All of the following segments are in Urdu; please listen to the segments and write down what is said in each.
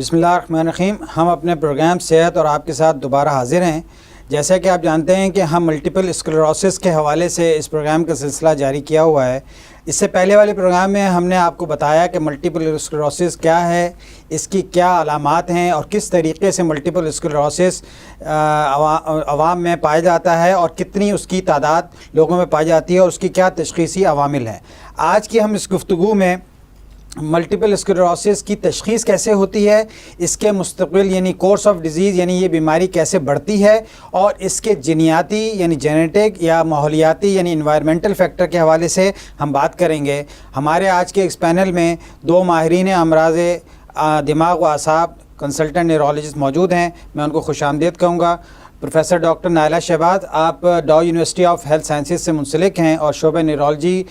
بسم اللہ الرحمن الرحیم. ہم اپنے پروگرام صحت اور آپ کے ساتھ دوبارہ حاضر ہیں. جیسا کہ آپ جانتے ہیں کہ ہم ملٹیپل اسکلیروسس کے حوالے سے اس پروگرام کا سلسلہ جاری کیا ہوا ہے. اس سے پہلے والے پروگرام میں ہم نے آپ کو بتایا کہ ملٹیپل اسکلیروسس کیا ہے، اس کی کیا علامات ہیں اور کس طریقے سے ملٹیپل اسکلیروسس عوام میں پایا جاتا ہے اور کتنی اس کی تعداد لوگوں میں پائی جاتی ہے اور اس کی کیا تشخیصی عوامل ہیں. آج کی ہم اس گفتگو میں ملٹیپل اسکلیروسس کی تشخیص کیسے ہوتی ہے، اس کے مستقبل یعنی کورس آف ڈیزیز یعنی یہ بیماری کیسے بڑھتی ہے، اور اس کے جینیاتی یعنی جینیٹک یا ماحولیاتی یعنی انوائرمنٹل فیکٹر کے حوالے سے ہم بات کریں گے. ہمارے آج کے اس پینل میں دو ماہرین امراض دماغ و اعصاب کنسلٹنٹ نیورولوجسٹ موجود ہیں. میں ان کو خوش آمدید کہوں گا. پروفیسر ڈاکٹر نائلہ شہباز، آپ ڈاؤ یونیورسٹی آف ہیلتھ سائنسز سے منسلک ہیں اور شعبہ نیورولوجی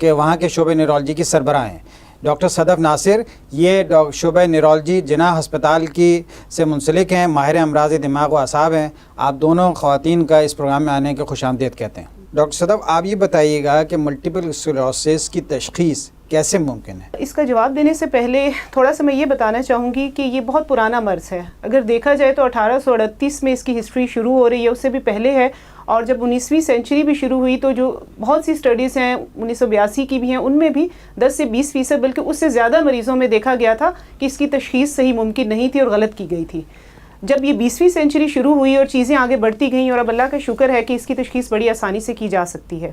کے وہاں کے شعبہ نیورولوجی کی سربراہ ہیں. ڈاکٹر صدف ناصر، یہ شعبہ نیورولوجی جناح ہسپتال کی سے منسلک ہیں، ماہر امراض دماغ و اعصاب ہیں. آپ دونوں خواتین کا اس پروگرام میں آنے کے خوش آمدید کہتے ہیں. ڈاکٹر صدف، آپ یہ بتائیے گا کہ ملٹیپل اسکلیروسس کی تشخیص کیسے ممکن ہے؟ اس کا جواب دینے سے پہلے تھوڑا سا میں یہ بتانا چاہوں گی کہ یہ بہت پرانا مرض ہے. اگر دیکھا جائے تو 1838 میں اس کی ہسٹری شروع ہو رہی ہے، اس سے بھی پہلے ہے. اور جب 19ویں سینچری بھی شروع ہوئی تو جو بہت سی اسٹڈیز ہیں 1982 کی بھی ہیں، ان میں بھی 10 سے 20% بلکہ اس سے زیادہ مریضوں میں دیکھا گیا تھا کہ اس کی تشخیص صحیح ممکن نہیں تھی اور غلط کی گئی تھی. جب یہ 20ویں سینچری شروع ہوئی اور چیزیں آگے بڑھتی گئیں اور اب اللہ کا شکر ہے کہ اس کی تشخیص بڑی آسانی سے کی جا سکتی ہے.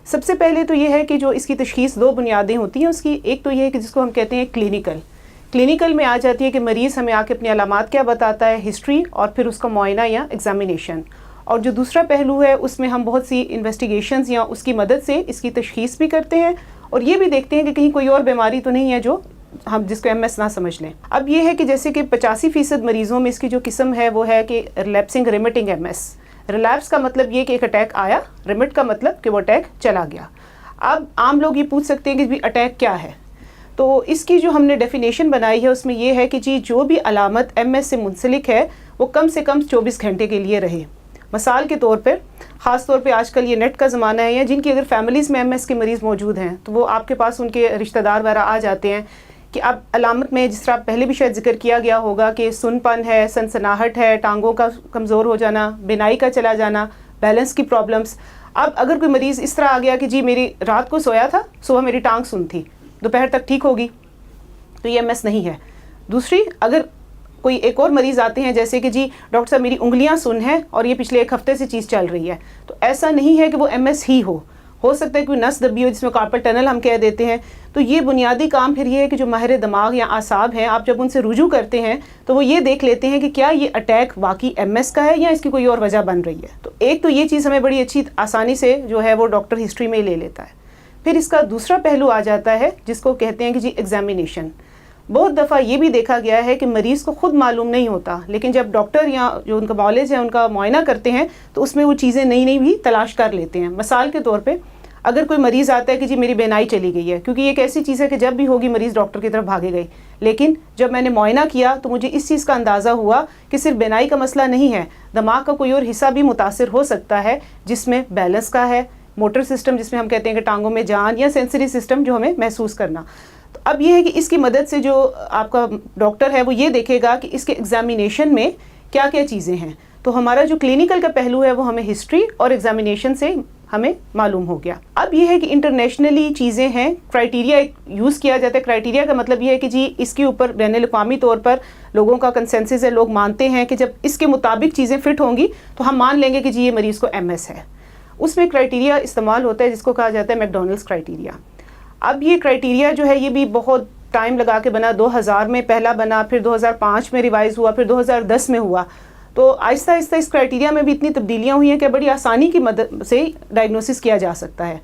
سب سے پہلے تو یہ ہے کہ جو اس کی تشخیص دو بنیادیں ہوتی ہیں اس کی. ایک تو یہ ہے کہ جس کو ہم کہتے ہیں کلینیکل میں آ جاتی ہے کہ مریض ہمیں آ کے اپنی علامات کیا بتاتا ہے، ہسٹری اور پھر اس کا معائنہ یا ایگزامینیشن. اور جو دوسرا پہلو ہے اس میں ہم بہت سی انویسٹیگیشنز یا اس کی مدد سے اس کی تشخیص بھی کرتے ہیں اور یہ بھی دیکھتے ہیں کہ کہیں کوئی اور بیماری تو نہیں ہے جو ہم جس کو MS نہ سمجھ لیں. اب یہ ہے کہ جیسے کہ 85% مریضوں میں اس کی جو قسم ہے وہ ہے کہ ریلیپسنگ ریمٹنگ MS. ریلیپس کا مطلب یہ کہ ایک اٹیک آیا، ریمٹ کا مطلب کہ وہ اٹیک چلا گیا. اب عام لوگ یہ پوچھ سکتے ہیں کہ بھی اٹیک کیا ہے. تو اس کی جو ہم نے ڈیفینیشن بنائی ہے اس میں یہ ہے کہ جی جو بھی علامت MS سے منسلک ہے وہ کم سے کم 24 گھنٹے کے لیے رہے. مثال کے طور پر خاص طور پہ آج کل یہ نیٹ کا زمانہ ہے، یا جن کی اگر فیملیز میں MS کے مریض موجود ہیں تو وہ آپ کے پاس ان کے رشتہ دار وغیرہ آ جاتے ہیں کہ اب علامت میں جس طرح پہلے بھی شاید ذکر کیا گیا ہوگا کہ سن پن ہے، سنسناہٹ ہے، ٹانگوں کا کمزور ہو جانا، بینائی کا چلا جانا، بیلنس کی پرابلمس. اب اگر کوئی مریض اس طرح آ گیا کہ جی میری رات کو سویا تھا، صبح میری ٹانگ سن تھی، دوپہر تک ٹھیک ہوگی، تو یہ MS نہیں ہے. دوسری، اگر کوئی ایک اور مریض آتے ہیں جیسے کہ جی ڈاکٹر صاحب میری انگلیاں سن ہیں اور یہ پچھلے 1 ہفتے سے چیز چل رہی ہے، تو ایسا نہیں ہے کہ وہ MS ہی ہو سکتا ہے کوئی نس دبی ہو جس میں کارپل ٹنل ہم کہہ دیتے ہیں. تو یہ بنیادی کام پھر یہ ہے کہ جو ماہر دماغ یا اعصاب ہیں، آپ جب ان سے رجوع کرتے ہیں تو وہ یہ دیکھ لیتے ہیں کہ کیا یہ اٹیک واقعی MS کا ہے یا اس کی کوئی اور وجہ بن رہی ہے. تو ایک تو یہ چیز ہمیں بڑی اچھی آسانی سے جو ہے وہ ڈاکٹر ہسٹری میں ہی لے لیتا ہے. پھر اس کا دوسرا پہلو آ جاتا ہے جس کو کہتے ہیں کہ جی ایگزامینیشن. بہت دفعہ یہ بھی دیکھا گیا ہے کہ مریض کو خود معلوم نہیں ہوتا، لیکن جب ڈاکٹر یا جو ان کا معالج ہے ان کا معائنہ کرتے ہیں تو اس میں وہ چیزیں نئی بھی تلاش کر لیتے ہیں. مثال کے طور پہ اگر کوئی مریض آتا ہے کہ جی میری بینائی چلی گئی ہے، کیونکہ یہ ایک ایسی چیز ہے کہ جب بھی ہوگی مریض ڈاکٹر کی طرف بھاگے گئے، لیکن جب میں نے معائنہ کیا تو مجھے اس چیز کا اندازہ ہوا کہ صرف بینائی کا مسئلہ نہیں ہے، دماغ کا کوئی اور حصہ بھی متاثر ہو سکتا ہے جس میں بیلنس کا ہے، موٹر سسٹم جس میں ہم کہتے ہیں کہ ٹانگوں میں جان، یا سینسری سسٹم جو ہمیں محسوس کرنا. تو اب یہ ہے کہ اس کی مدد سے جو آپ کا ڈاکٹر ہے وہ یہ دیکھے گا کہ اس کے ایگزامینیشن میں کیا کیا چیزیں ہیں. تو ہمارا جو کلینیکل کا پہلو ہے وہ ہمیں ہسٹری اور ایگزامینیشن سے ہمیں معلوم ہو گیا. اب یہ ہے کہ انٹرنیشنلی چیزیں ہیں، کرائٹیریا یوز کیا جاتا ہے. کرائٹیریا کا مطلب یہ ہے کہ جی اس کے اوپر بین الاقوامی طور پر لوگوں کا کنسنسس ہے، لوگ مانتے ہیں کہ جب اس کے مطابق چیزیں فٹ ہوں گی تو ہم مان لیں گے کہ جی یہ مریض کو MS ہے. اس میں کرائٹیریا استعمال ہوتا ہے جس کو کہا جاتا ہے میکڈونلڈس کرائٹیریا. اب یہ کرائٹیریا جو ہے یہ بھی بہت ٹائم لگا کے بنا. 2000 میں پہلا بنا، پھر 2005 میں ریوائز ہوا، پھر 2010 میں ہوا. تو آہستہ آہستہ اس کرائٹیریا میں بھی اتنی تبدیلیاں ہوئی ہیں کہ بڑی آسانی کی مدد سے ڈائگنوسس کیا جا سکتا ہے.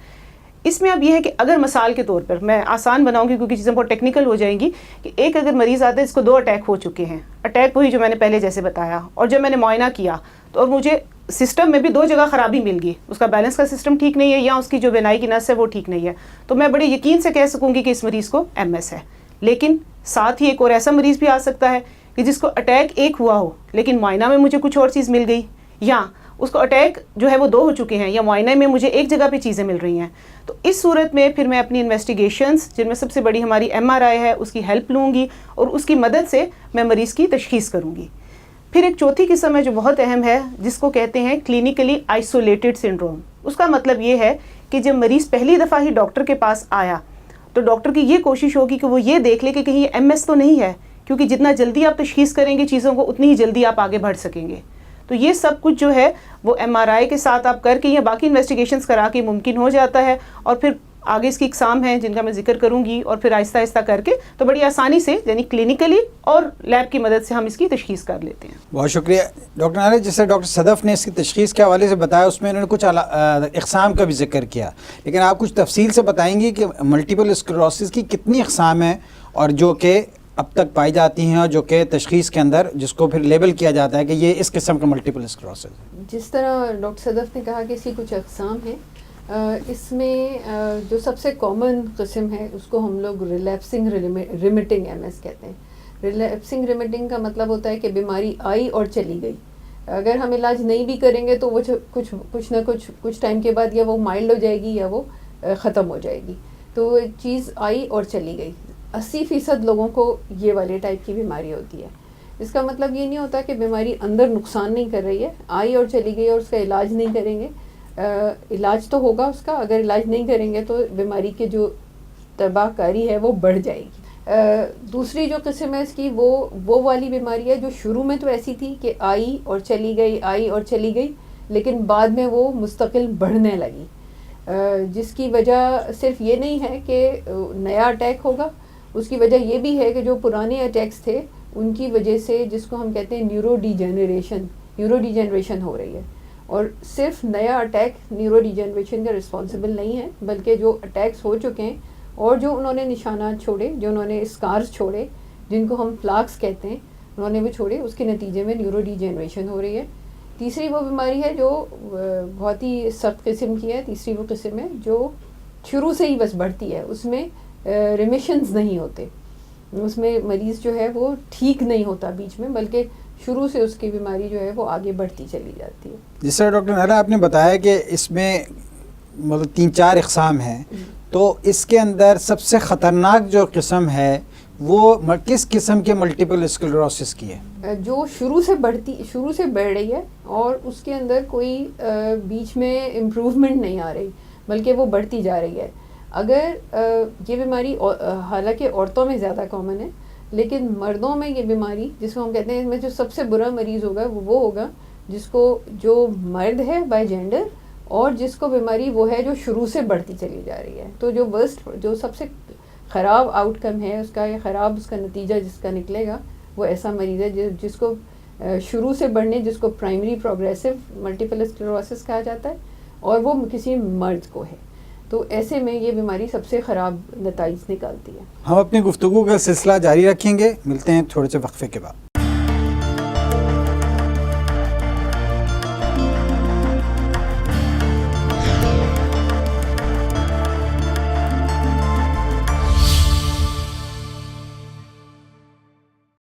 اس میں اب یہ ہے کہ اگر مثال کے طور پر میں آسان بناؤں گی کیونکہ چیزیں بہت ٹیکنیکل ہو جائیں گی، کہ ایک اگر مریض آتا ہے اس کو 2 اٹیک ہو چکے ہیں، اٹیک وہی جو میں نے پہلے جیسے بتایا، اور جب میں نے معائنہ کیا تو اور مجھے سسٹم میں بھی 2 جگہ خرابی مل گئی، اس کا بیلنس کا سسٹم ٹھیک نہیں ہے یا اس کی جو بینائی کی نس ہے وہ ٹھیک نہیں ہے، تو میں بڑے یقین سے کہہ سکوں گی کہ اس مریض کو MS ہے. لیکن ساتھ ہی ایک اور ایسا مریض بھی آ سکتا ہے کہ جس کو اٹیک ایک ہوا ہو لیکن معائنہ میں مجھے کچھ اور چیز مل گئی، یا اس کو اٹیک جو ہے وہ 2 ہو چکے ہیں یا معائنہ میں مجھے ایک جگہ پہ چیزیں مل رہی ہیں، تو اس صورت میں پھر میں اپنی انویسٹیگیشنز جن میں سب سے بڑی ہماری MRI ہے اس کی ہیلپ لوں گی اور اس کی مدد سے میں مریض کی تشخیص کروں گی۔ پھر ایک چوتھی قسم ہے جو بہت اہم ہے جس کو کہتے ہیں کلینکلی آئسولیٹڈ سنڈروم۔ اس کا مطلب یہ ہے کہ جب مریض پہلی دفعہ ہی ڈاکٹر کے پاس آیا تو ڈاکٹر کی یہ کوشش ہوگی کہ وہ یہ دیکھ لے کہ کہیں یہ MS تو نہیں ہے، کیونکہ جتنا جلدی آپ تشخیص کریں گے چیزوں کو اتنی ہی جلدی آپ آگے بڑھ سکیں گے۔ تو یہ سب کچھ جو ہے وہ MRI کے ساتھ آپ کر کے یا باقی انویسٹیگیشنز کرا کے ممکن ہو جاتا ہے، اور پھر آگے اس کی اقسام ہیں جن کا میں ذکر کروں گی، اور پھر آہستہ آہستہ کر کے تو بڑی آسانی سے یعنی کلینکلی اور لیب کی مدد سے ہم اس کی تشخیص کر لیتے ہیں۔ بہت شکریہ ڈاکٹر نالا۔ جیسے ڈاکٹر صدف نے اس کی تشخیص کے حوالے سے بتایا، اس میں انہوں نے کچھ اقسام کا بھی ذکر کیا، لیکن آپ کچھ تفصیل سے بتائیں گی کہ ملٹیپل اسکلروسس کی کتنی اقسام ہیں اور جو کہ اب تک پائی جاتی ہیں اور جو کہ تشخیص کے اندر جس کو پھر لیبل کیا جاتا ہے کہ یہ اس قسم کا ملٹیپل اسکلروسس ہے؟ جس طرح ڈاکٹر صدف نے کہا کہ اس کی کچھ اقسام ہیں، اس میں جو سب سے کامن قسم ہے اس کو ہم لوگ ریلیپسنگ ریمیٹنگ MS کہتے ہیں۔ ریلیپسنگ ریمیٹنگ کا مطلب ہوتا ہے کہ بیماری آئی اور چلی گئی، اگر ہم علاج نہیں بھی کریں گے تو وہ کچھ نہ کچھ ٹائم کے بعد یا وہ مائلڈ ہو جائے گی یا وہ ختم ہو جائے گی، تو چیز آئی اور چلی گئی۔ 80% لوگوں کو یہ والے ٹائپ کی بیماری ہوتی ہے۔ اس کا مطلب یہ نہیں ہوتا کہ بیماری اندر نقصان نہیں کر رہی ہے، آئی اور چلی گئی اور اس کا علاج نہیں کریں گے، علاج تو ہوگا اس کا، اگر علاج نہیں کریں گے تو بیماری کے جو تباہ کاری ہے وہ بڑھ جائے گی۔ دوسری جو قسم ہے اس کی وہ والی بیماری ہے جو شروع میں تو ایسی تھی کہ آئی اور چلی گئی لیکن بعد میں وہ مستقل بڑھنے لگی، جس کی وجہ صرف یہ نہیں ہے کہ نیا اٹیک ہوگا، اس کی وجہ یہ بھی ہے کہ جو پرانے اٹیکس تھے ان کی وجہ سے جس کو ہم کہتے ہیں نیورو ڈی جنریشن ہو رہی ہے، اور صرف نیا اٹیک نیورو ڈی جنریشن کا رسپانسبل نہیں ہے، بلکہ جو اٹیکس ہو چکے ہیں اور جو انہوں نے نشانات چھوڑے، جو انہوں نے اسکارز چھوڑے جن کو ہم پلاکس کہتے ہیں، انہوں نے وہ چھوڑے، اس کے نتیجے میں نیورو ڈی جنریشن ہو رہی ہے۔ تیسری وہ بیماری ہے جو بہت ہی سخت قسم کی ہے، تیسری وہ قسم ہے جو شروع سے ہی بس بڑھتی ہے، اس میں ریمیشنز نہیں ہوتے، اس میں مریض جو ہے وہ ٹھیک نہیں ہوتا بیچ میں، بلکہ شروع سے اس کی بیماری جو ہے وہ آگے بڑھتی چلی جاتی ہے۔ جس طرح ڈاکٹر نالا آپ نے بتایا کہ اس میں مطلب 3-4 اقسام ہیں، تو اس کے اندر سب سے خطرناک جو قسم ہے وہ کس قسم کے ملٹیپل اسکلروسس کی ہے؟ جو شروع سے بڑھ رہی ہے اور اس کے اندر کوئی بیچ میں امپروومنٹ نہیں آ رہی، بلکہ وہ بڑھتی جا رہی ہے۔ اگر یہ بیماری حالانکہ عورتوں میں زیادہ کامن ہے، لیکن مردوں میں یہ بیماری جس کو ہم کہتے ہیں، اس میں جو سب سے برا مریض ہوگا وہ ہوگا جس کو جو مرد ہے بائی جینڈر اور جس کو بیماری وہ ہے جو شروع سے بڑھتی چلی جا رہی ہے۔ تو جو سب سے خراب آؤٹ کم ہے اس کا، یا خراب اس کا نتیجہ جس کا نکلے گا، وہ ایسا مریض ہے جس کو شروع سے بڑھنے، جس کو پرائمری پروگریسو ملٹیپل اسکلروسس کہا جاتا ہے، اور وہ کسی مرد کو ہے، تو ایسے میں یہ بیماری سب سے خراب نتائج نکالتی ہے۔ ہم اپنی گفتگو کا سلسلہ جاری رکھیں گے، ملتے ہیں تھوڑے سے وقفے کے بعد۔